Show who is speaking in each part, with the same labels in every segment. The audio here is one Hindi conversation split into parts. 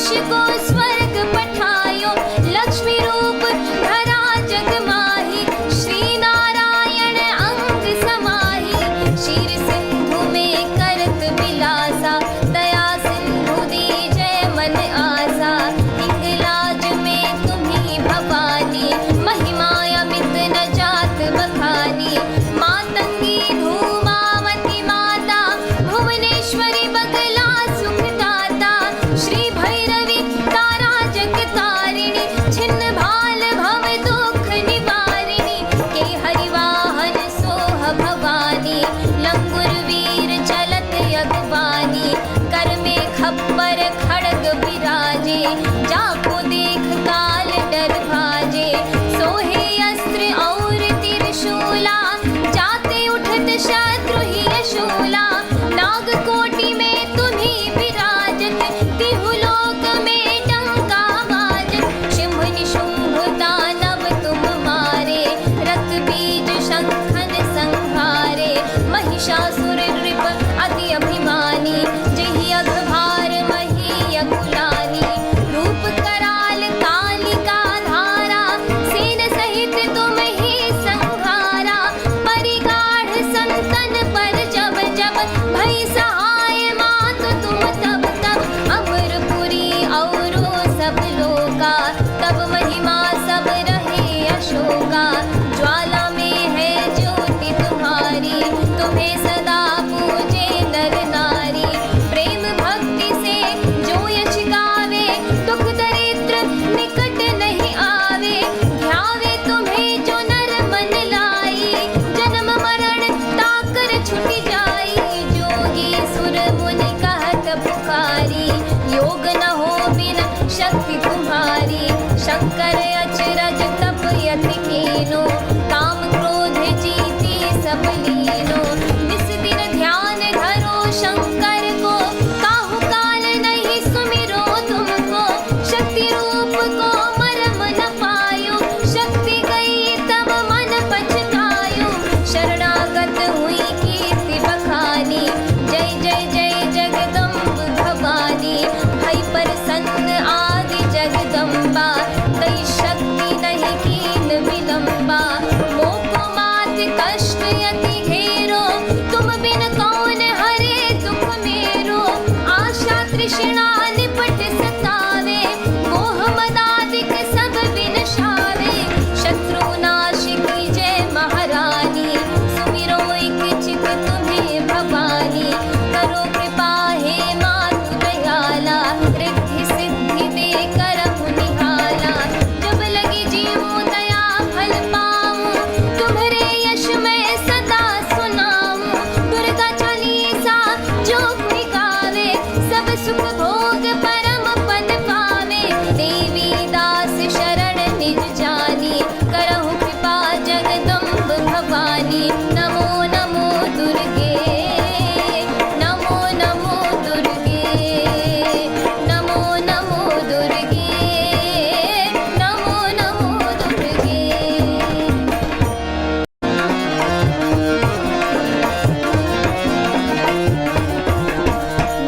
Speaker 1: को स्वर्ग पठायो, लक्ष्मी रूप धरा जग माही, श्री नारायण अंग समाही, क्षीर सिंधु में करत विलासा, दया सिंधु दीजय मन आसा, हिंगलाज में तुम्ही भवानी, महिमा अमित न जात बखानी, मातंगी धूमावती माता, भुवनेश्वरी बगला सुखदाता, श्री भैरवी तारा जगतारिणी, छिन्न भाल भव दुख निवारिणी, के हरिवाहन सोह भवानी, लंगुर वीर चलत अगवानी, कर में खप्पर खड़ग विराजे, जाको देख काल डर भाजे, सोहे अस्त्र और त्रिशूला, जाते उठत शत्रु ही अशूला, नाग कोटि में तुम्ही विराजत, तिहु लोक में डंका बाजत, शुंभ निशुंभ दानव तुम मारे, रक्त बीज शंखन संहारे, महिषासुर नृप अति अभिमानी, जहि अघभार मही अकुलानी, रूप कराल कालिका धारा, सेन सहित तुम ही संहारा, परिगाढ़ संतन पर जब जब, भई सहाय मातु तुम तब तब, अमरपुरी औरो सब लोका, तब महिमा सब रहे अशोका, ज्वाला में है ज्योति तुम्हारी, तुम्हें सदा पूजे नर नारी, प्रेम भक्ति से जो यश गावे, दुख दरिद्र निकट नहीं आवे, ध्यावे तुम्हें जो नर मन लाई, जन्म मरण ताकर छुटी जाई, जोगी सुर मुनि कहत पुकारी, योग न हो बिन शक्ति तुम्हारी, शंकर अचरज तप यति कीनो, काम क्रोध जीती सब लीनो, निस दिन ध्यान धरो शंकर को, काहू काल नहीं सुमिरो तुमको, शक्ति रूप को मरम न पायो, शक्ति गई तब मन पछतायो, शरणागत हुई कीर्ति बखानी, जय जय जय जगदम्ब भवानी, भई प्रसन्न आदि जगदम्बा, कई शक्ति नहीं कीन विलंबा, मोको मात कष्ट यति घेरो, तुम बिन कौन हरे दुख मेरो, आशा तृष्णा निपट सतावे, मोह मदादिक सब विनशावे, शत्रु नाशिकी जय महारानी, सुमिरो इच्छित तुम्हें भवानी, करो कृपा हे मातु दयाला, रिद्धि सिद्धि दे करहु निहाला, जब लगी जीवूं दया फल पाऊं, तुम्हरे यश मैं सदा सुनाऊं, दुर्गा चालीसा जो कोई गावे, सब सुख भोग परम पद पावे, देवी दास शरण निज जानी, करहु कृपा जगदम्ब भवानी, नमो नमो दुर्गे, नमो नमो दुर्गे, नमो नमो दुर्गे, नमो नमो दुर्गे।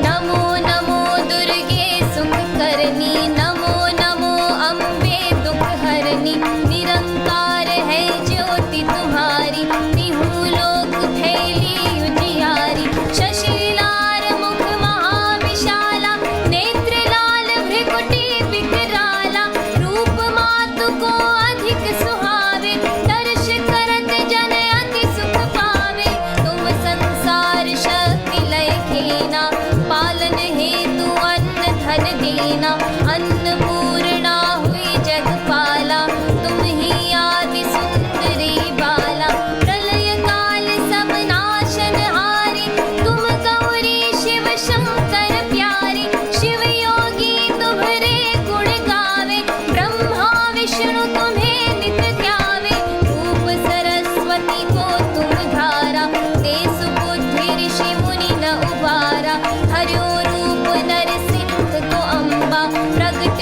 Speaker 1: नमो नमो दुर्गे सुख करनी, नमो नमो अम्बे दुख हरनी, निरंकार है ज्योति तुम्हारी, तिहु लोक फैली उजियारी, शशिलार मुख महाविशाला, नेत्र लाल भृकुटी विकराला, रूप मातु को अधिक सुहावे, दर्श करत जन अति सुख पावे, तुम संसार शक्ति लय खेना, पालन हेतु अन्न धन देना, अन्नपूर्णा हुई जगपाला, तुम ही आदि सुंदरी बाला, प्रलय काल सब नाशन हारी, तुम गौरी शिव शंकर प्यारी, शिव योगी तुम्हारे गुण गावे, ब्रह्मा विष्णु तुम्हें नित ध्यावे, रूप सरस्वती को तुम धारा, ते सुबुद्धि ऋषि मुनि न उबारा, हर्यो रूप नरसिंह को अम्बा, प्रगट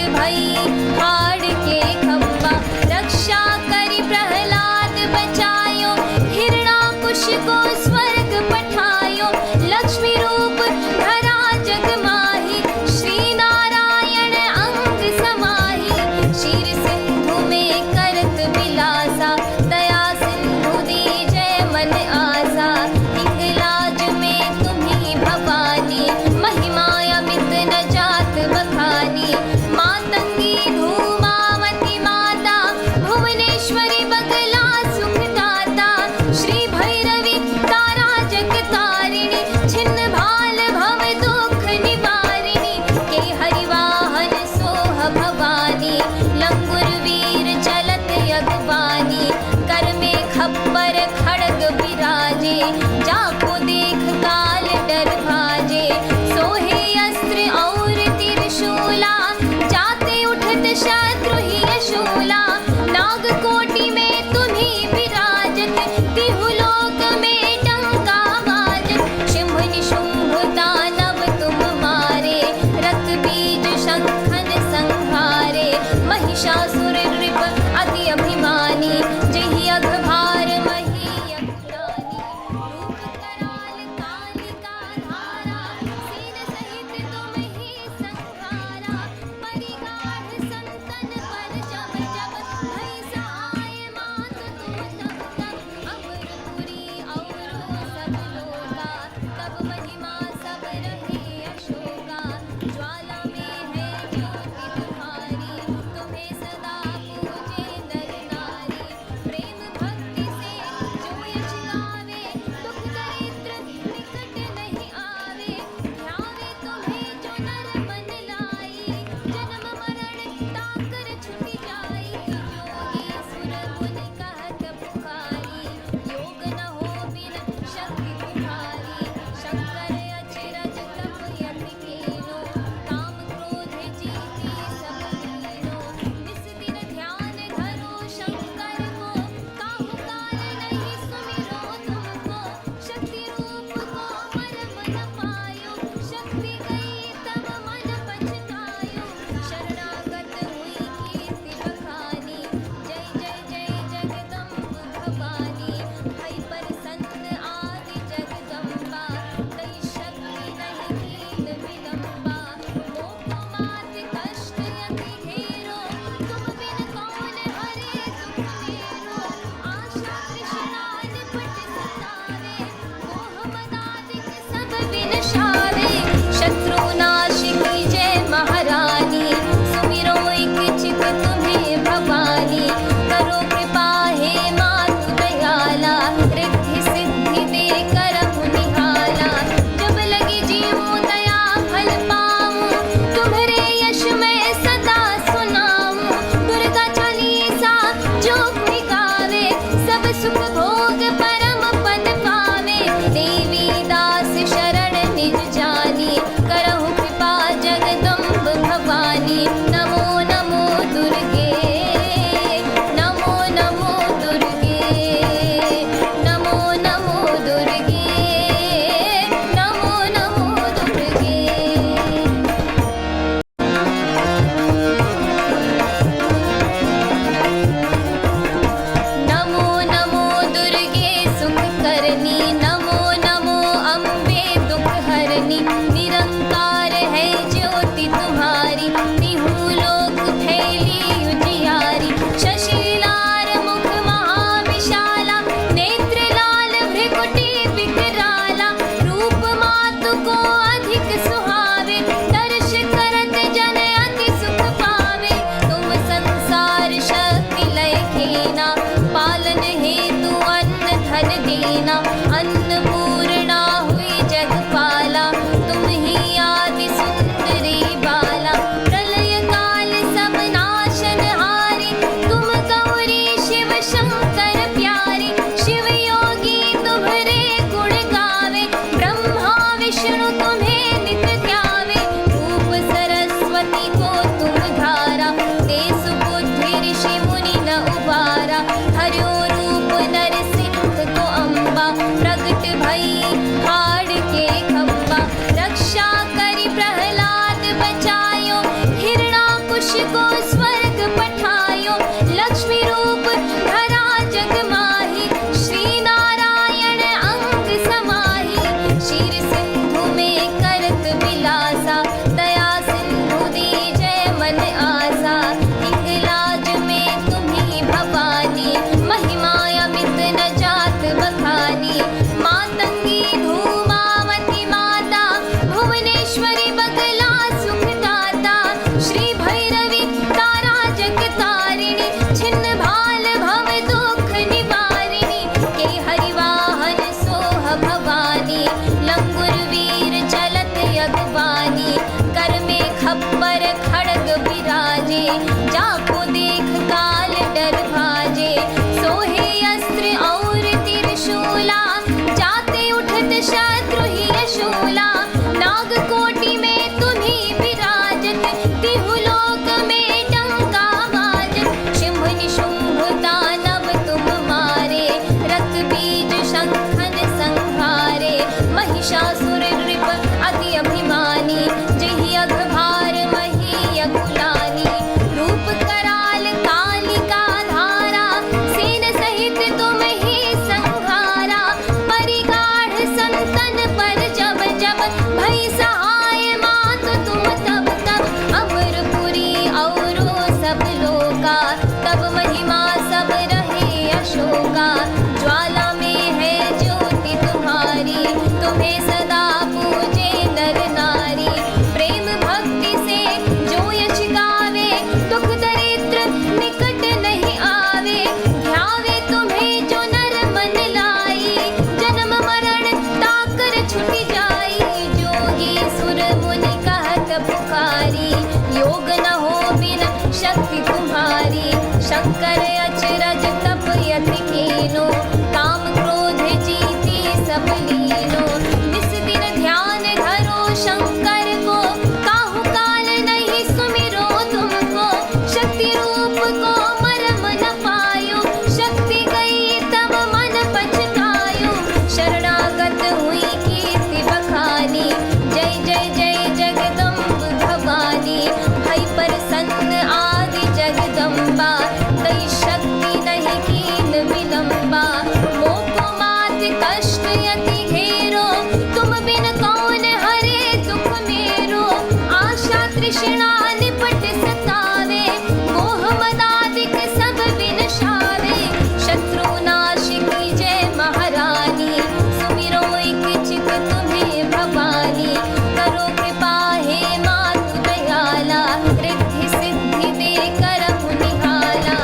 Speaker 1: तृष्णा निपट सतावे, मोह मदादिक सब विनशावे। शत्रुनाशिकी जय महारानी, सुमिरो एक चित तुम्हें भवानी। करो कृपा हे मातु दयाला, रिद्धि सिद्धि दे करम निहाला।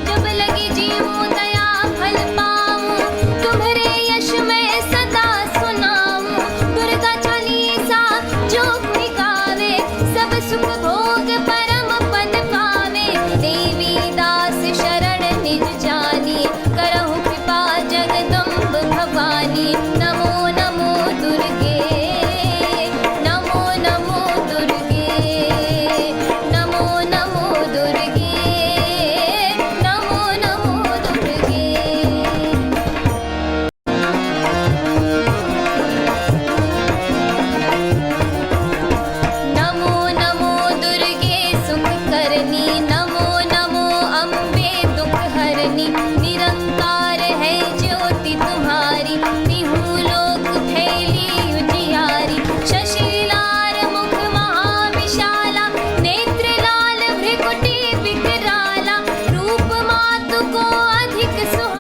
Speaker 1: जब लगी जीवूं दया फल पाऊं, तुम्हारे यश मैं सदा सुनाऊं। दुर्गा चालीसा जो कोई गावे, सब सुख